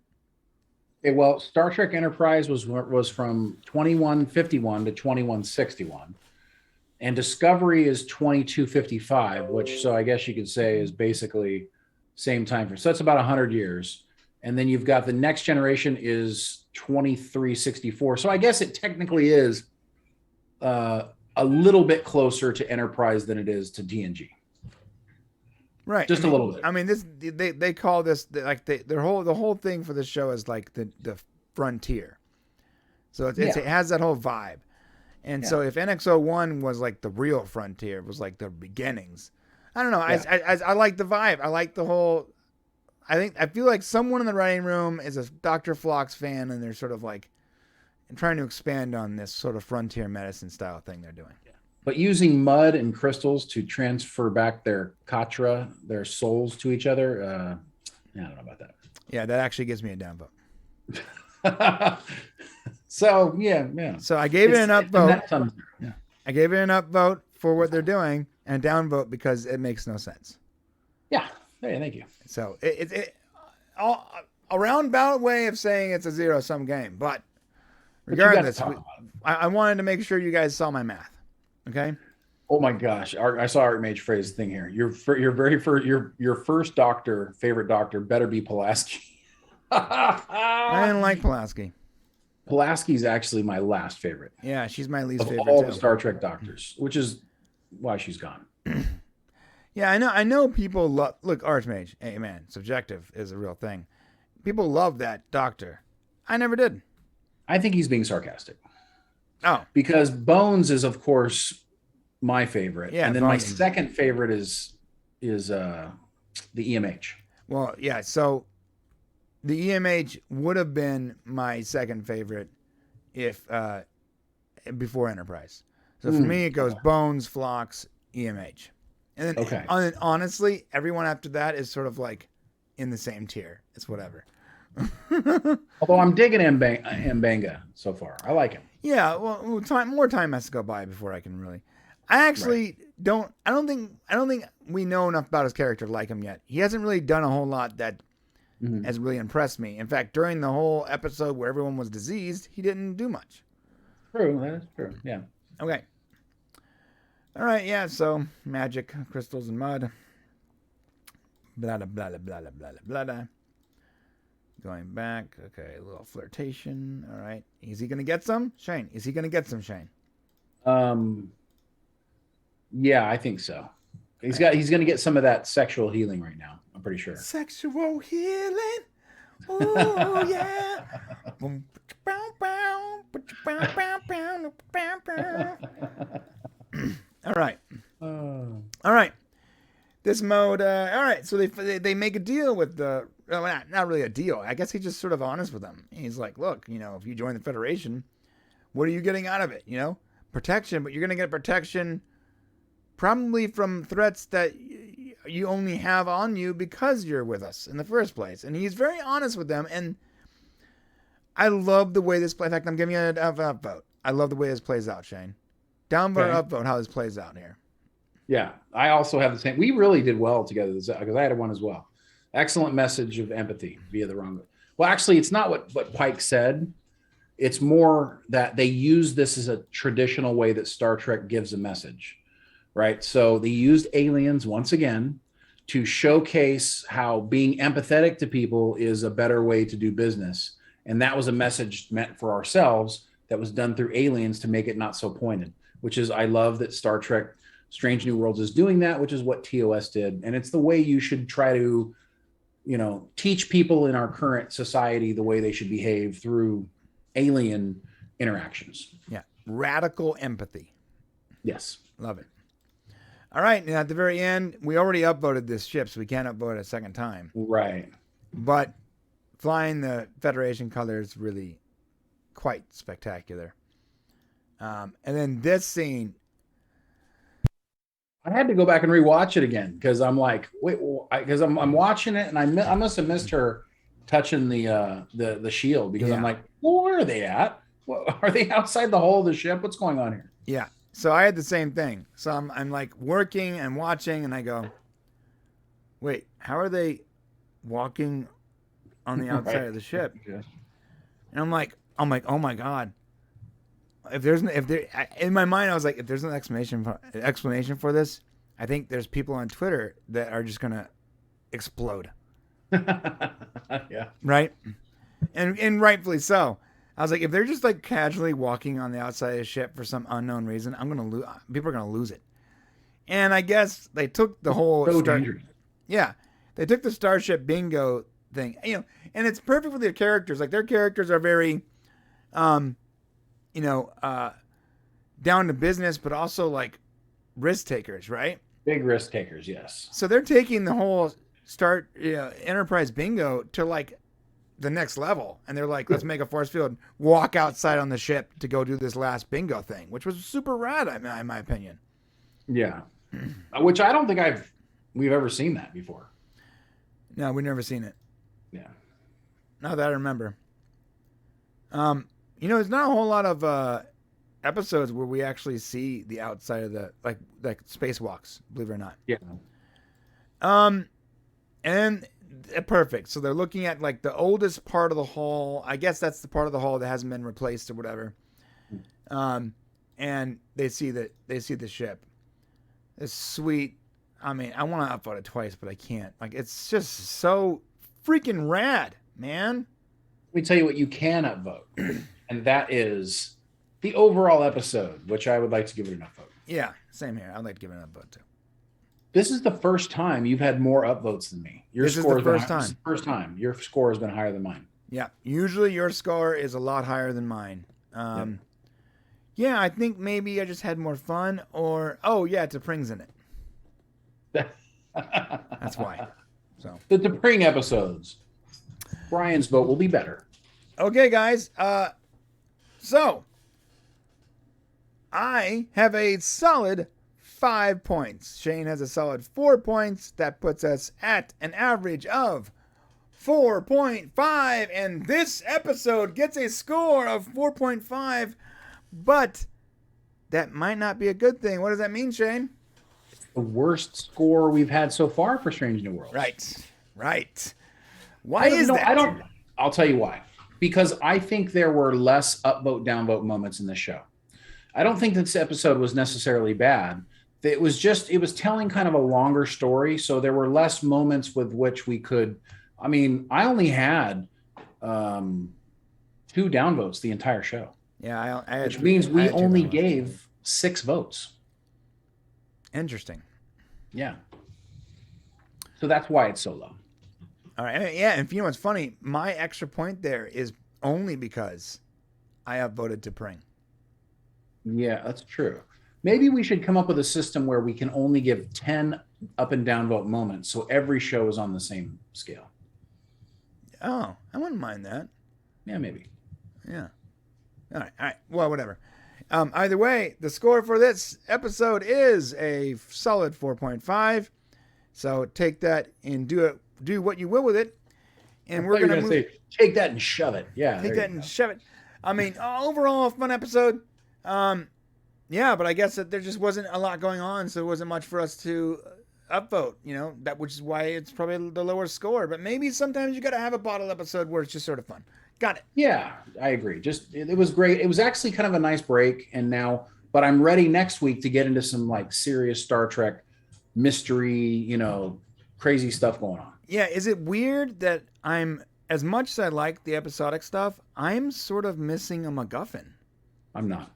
Okay, well, Star Trek Enterprise was from 2151 to 2161, and Discovery is 2255, which, so I guess you could say, is basically same time frame. So that's about 100 years. And then you've got the Next Generation is 2364. So I guess it technically is a little bit closer to Enterprise than it is to TNG. Right, just a little bit. I mean, they call this like the whole thing for the show is like the frontier. So it has that whole vibe, and so if NX-01 was like the real frontier, it was like the beginnings. I don't know. I like the vibe. I like the whole. I feel like someone in the writing room is a Dr. Phlox fan, and they're sort of like trying to expand on this sort of frontier medicine style thing they're doing. But using mud and crystals to transfer back their katra, their souls to each other, I don't know about that. Yeah, that actually gives me a downvote. So, yeah. So I gave it an upvote. I gave it an upvote for what they're doing and a downvote because it makes no sense. Yeah. Hey, thank you. So it's a roundabout way of saying it's a zero-sum game. But regardless, I wanted to make sure you guys saw my math. Okay. Oh my gosh! I saw Art Mage phrase thing here. Your first favorite doctor better be Pulaski. I didn't like Pulaski. Pulaski's actually my last favorite. Yeah, she's my least favorite. All the Star Trek doctors, which is why she's gone. Yeah, I know people love. Look, Archmage. Hey man, subjective is a real thing. People love that doctor. I never did. I think he's being sarcastic. Oh, because Bones is, of course, my favorite. Yeah, and then Bones. My second favorite is the EMH. Well, yeah. So the EMH would have been my second favorite if before Enterprise. So for me, it goes Bones, Phlox, EMH, and then honestly, everyone after that is sort of like in the same tier. It's whatever. Although I'm digging Mbenga so far. I like him. Yeah, well, more time has to go by before I can really. I actually don't. I don't think we know enough about his character to like him yet. He hasn't really done a whole lot that has really impressed me. In fact, during the whole episode where everyone was diseased, he didn't do much. True, that is true. Yeah. Okay. All right. Yeah. So magic, crystals, and mud. Blah blah blah blah blah blah blah. Going back, okay, a little flirtation. All right, is he gonna get some, Shane? Is he gonna get some, Shane? Yeah, I think so. He's gonna get some of that sexual healing right now. I'm pretty sure. Sexual healing. Oh yeah. All right. All right. This mode. All right. So they make a deal with the. Well, not really a deal. I guess he's just sort of honest with them. He's like, look, if you join the Federation, what are you getting out of it? Protection, but you're going to get protection probably from threats that you only have on you because you're with us in the first place. And he's very honest with them. And I love the way this plays. In fact, I'm giving you an upvote. I love the way this plays out, Shane. Downvote, upvote, how this plays out here. Yeah, I also have the same. We really did well together because I had one as well. Excellent message of empathy via the wrong. Well, actually, it's not what Pike said. It's more that they use this as a traditional way that Star Trek gives a message, right? So they used aliens once again to showcase how being empathetic to people is a better way to do business. And that was a message meant for ourselves that was done through aliens to make it not so pointed, which is, I love that Star Trek Strange New Worlds is doing that, which is what TOS did. And it's the way you should try to, teach people in our current society the way they should behave through alien interactions. Yeah. Radical empathy. Yes. Love it. All right. Now at the very end, we already upvoted this ship, so we can't upvote it a second time. Right. But flying the Federation colors really quite spectacular. And then this scene, I had to go back and rewatch it again because I'm like, wait, because I'm watching it and I must have missed her touching the shield because I'm like, well, where are they at? Are they outside the hull of the ship? What's going on here? Yeah. So I had the same thing. So I'm like working and watching, and I go, wait, how are they walking on the outside of the ship? Yeah. And I'm like, oh my God. In my mind, I was like, if there's an explanation for this, I think there's people on Twitter that are just gonna explode. Yeah. Right. And rightfully so. I was like, if they're just like casually walking on the outside of the ship for some unknown reason, people are gonna lose it. And I guess they took the whole dangerous. Yeah, they took the Starship Bingo thing, and it's perfect for their characters. Like their characters are very, down to business, but also like risk takers, right? Big risk takers, yes. So they're taking the whole Enterprise Bingo to like the next level, and they're like, let's make a force field, walk outside on the ship to go do this last bingo thing, which was super rad, in my opinion. Yeah, which I don't think we've ever seen that before. No, we've never seen it. Yeah, not that I remember. There's not a whole lot of episodes where we actually see the outside of the like spacewalks, believe it or not. Yeah. And perfect. So they're looking at like the oldest part of the hull. I guess that's the part of the hull that hasn't been replaced or whatever. And they see the ship. It's sweet. I mean, I want to upvote it twice, but I can't. Like, it's just so freaking rad, man. Let me tell you what you can upvote, and that is the overall episode, which I would like to give it an upvote. Yeah, same here. I'd like to give it an upvote too. This is the first time you've had more upvotes than me. This is the first time. This is the first time. Your score has been higher than mine. Yeah, usually your score is a lot higher than mine. Yeah, I think maybe I just had more fun, or T'Pring's in it. That's why. So the T'Pring episodes. Brian's vote will be better. Okay, guys. So I have a solid 5 points. Shane has a solid 4 points. That puts us at an average of 4.5. And this episode gets a score of 4.5. But that might not be a good thing. What does that mean, Shane? The worst score we've had so far for Strange New Worlds. Right. Why is that? I'll tell you why. Because I think there were less upvote, downvote moments in the show. I don't think this episode was necessarily bad. It was telling kind of a longer story. So there were less moments with which we could, I only had 2 downvotes the entire show. Yeah, which means we only gave 6 votes. Interesting. Yeah. So that's why it's so low. All right. Yeah, and you know what's funny? My extra point there is only because I upvoted T'Pring. Yeah, that's true. Maybe we should come up with a system where we can only give 10 up and down vote moments, so every show is on the same scale. Oh, I wouldn't mind that. Yeah, maybe. Yeah. All right. Well, whatever. Either way, the score for this episode is a solid 4.5. So take that and do what you will with it. And we're You're gonna gonna say, take that and shove it. Yeah, take there that you and go. shove it. I mean, overall, a fun episode. Yeah, but I guess that there just wasn't a lot going on, so it wasn't much for us to upvote. Which is why it's probably the lower score. But maybe sometimes you got to have a bottle episode where it's just sort of fun. Got it. Yeah, I agree. Just it was great. It was actually kind of a nice break, but I'm ready next week to get into some like serious Star Trek mystery, crazy stuff going on. Yeah, is it weird that I'm, as much as I like the episodic stuff, I'm sort of missing a MacGuffin? I'm not.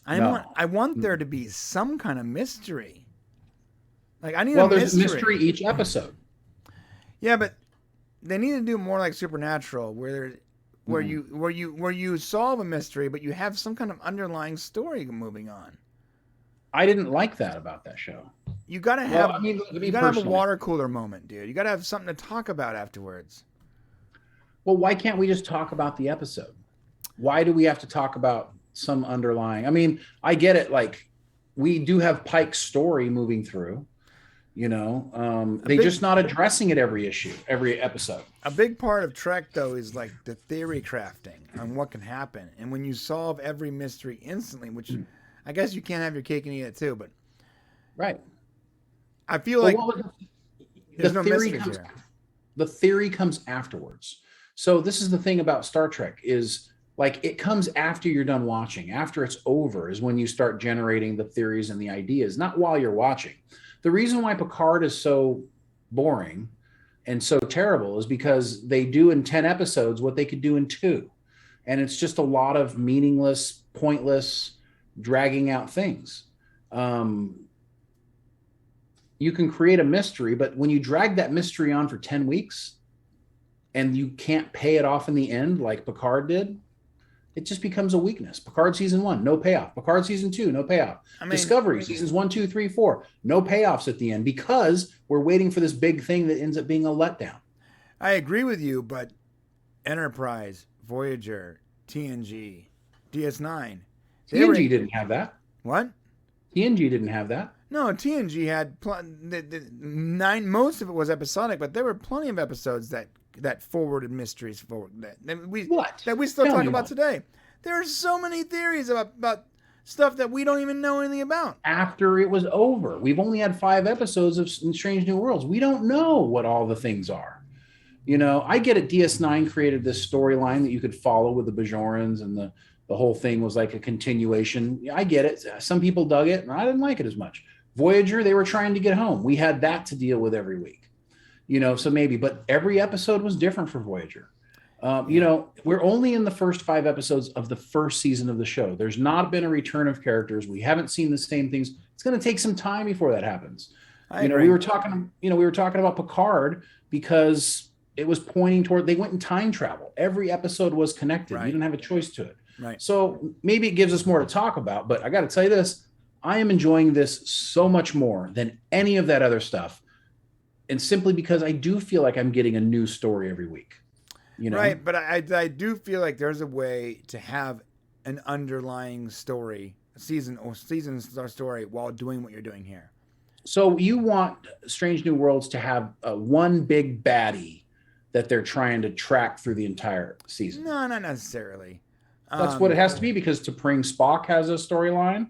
I want there to be some kind of mystery. Like I need there's a mystery each episode. Yeah, but they need to do more like Supernatural, where you solve a mystery, but you have some kind of underlying story moving on. I didn't like that about that show. You gotta have. You gotta have a water cooler moment, dude. You gotta have something to talk about afterwards. Well, why can't we just talk about the episode? Why do we have to talk about some underlying? I mean, I get it. Like, we do have Pike's story moving through. They're just not addressing it every episode. A big part of Trek, though, is like the theory crafting on what can happen, and when you solve every mystery instantly, which I guess you can't have your cake and eat it too, but right. I feel like there's no theory mystery here. The theory comes afterwards. So this is the thing about Star Trek is like it comes after you're done watching. After it's over is when you start generating the theories and the ideas, not while you're watching. The reason why Picard is so boring and so terrible is because they do in 10 episodes what they could do in 2. And it's just a lot of meaningless, pointless, dragging out things. You can create a mystery, but when you drag that mystery on for 10 weeks and you can't pay it off in the end like Picard did, it just becomes a weakness. Picard season 1, no payoff. Picard season 2, no payoff. Discovery seasons 1, 2, 3, 4, no payoffs at the end because we're waiting for this big thing that ends up being a letdown. I agree with you, but Enterprise, Voyager, TNG, DS9. TNG didn't have that. What? TNG didn't have that. No, TNG had most of it was episodic, but there were plenty of episodes that forwarded mysteries forward that we still talk about today. There are so many theories about stuff that we don't even know anything about. After it was over, we've only had 5 episodes of Strange New Worlds. We don't know what all the things are. I get it. DS9 created this storyline that you could follow with the Bajorans, and the whole thing was like a continuation. I get it. Some people dug it, and I didn't like it as much. Voyager, they were trying to get home. We had that to deal with every week. So maybe, but every episode was different for Voyager. We're only in the first 5 episodes of the first season of the show. There's not been a return of characters. We haven't seen the same things. It's going to take some time before that happens. We were talking about Picard because it was pointing toward, they went in time travel. Every episode was connected. Right. You didn't have a choice to it. Right. So maybe it gives us more to talk about, but I got to tell you this, I am enjoying this so much more than any of that other stuff. And simply because I do feel like I'm getting a new story every week. Right, but I do feel like there's a way to have an underlying story, season story while doing what you're doing here. So you want Strange New Worlds to have one big baddie that they're trying to track through the entire season? No, not necessarily. That's what it has to be, because T'Pring Spock has a storyline.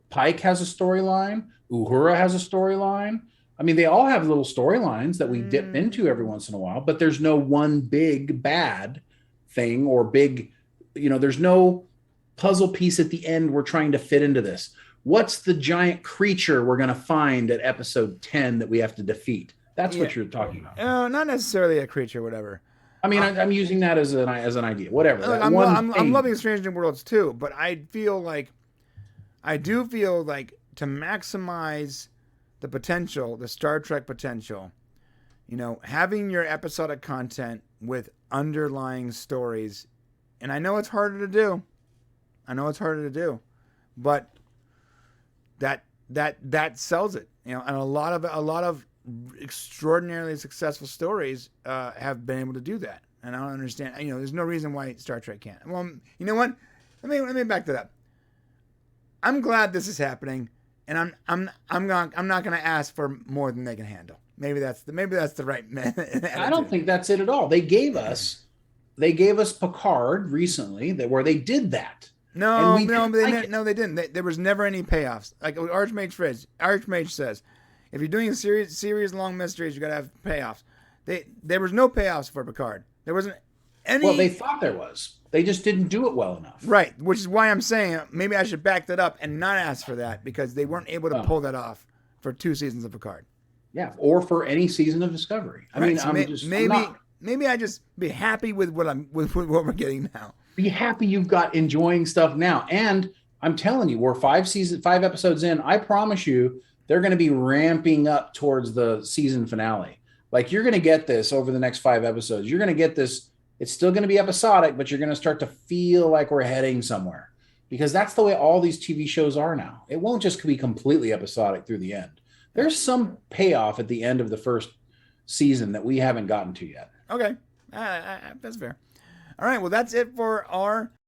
Pike has a storyline. Uhura has a storyline. I mean, they all have little storylines that we dip into every once in a while, but there's no one big bad thing or big, there's no puzzle piece at the end we're trying to fit into this. What's the giant creature we're going to find at episode 10 that we have to defeat? That's what you're talking about. Not necessarily a creature, whatever. I mean, I'm using that as an idea, whatever. I'm loving Strange New Worlds too, but I do feel like to maximize the potential, the Star Trek potential, having your episodic content with underlying stories, and I know it's harder to do. But that sells it, and a lot of extraordinarily successful stories have been able to do that. And I don't understand. There's no reason why Star Trek can't. Well, you know what? Let me back that up. I'm glad this is happening, and I'm not gonna ask for more than they can handle. Maybe that's the right. I don't think that's it at all. They gave us Picard recently where they did that. No, they didn't. There was never any payoffs. Like Archmage says, if you're doing a series long mysteries, you gotta have payoffs. There was no payoffs for Picard. There wasn't any. Well, they thought there was. They just didn't do it well enough. Right, which is why I'm saying maybe I should back that up and not ask for that, because they weren't able to pull that off for 2 seasons of Picard. Yeah, or for any season of Discovery. I mean, so maybe I just be happy with what we're getting now. Be happy you've got enjoying stuff now. And I'm telling you, we're 5 episodes in. I promise you, they're going to be ramping up towards the season finale. Like, you're going to get this over the next 5 episodes. You're going to get this. It's still going to be episodic, but you're going to start to feel like we're heading somewhere, because that's the way all these TV shows are now. It won't just be completely episodic through the end. There's some payoff at the end of the first season that we haven't gotten to yet. Okay. That's fair. All right. Well, that's it for our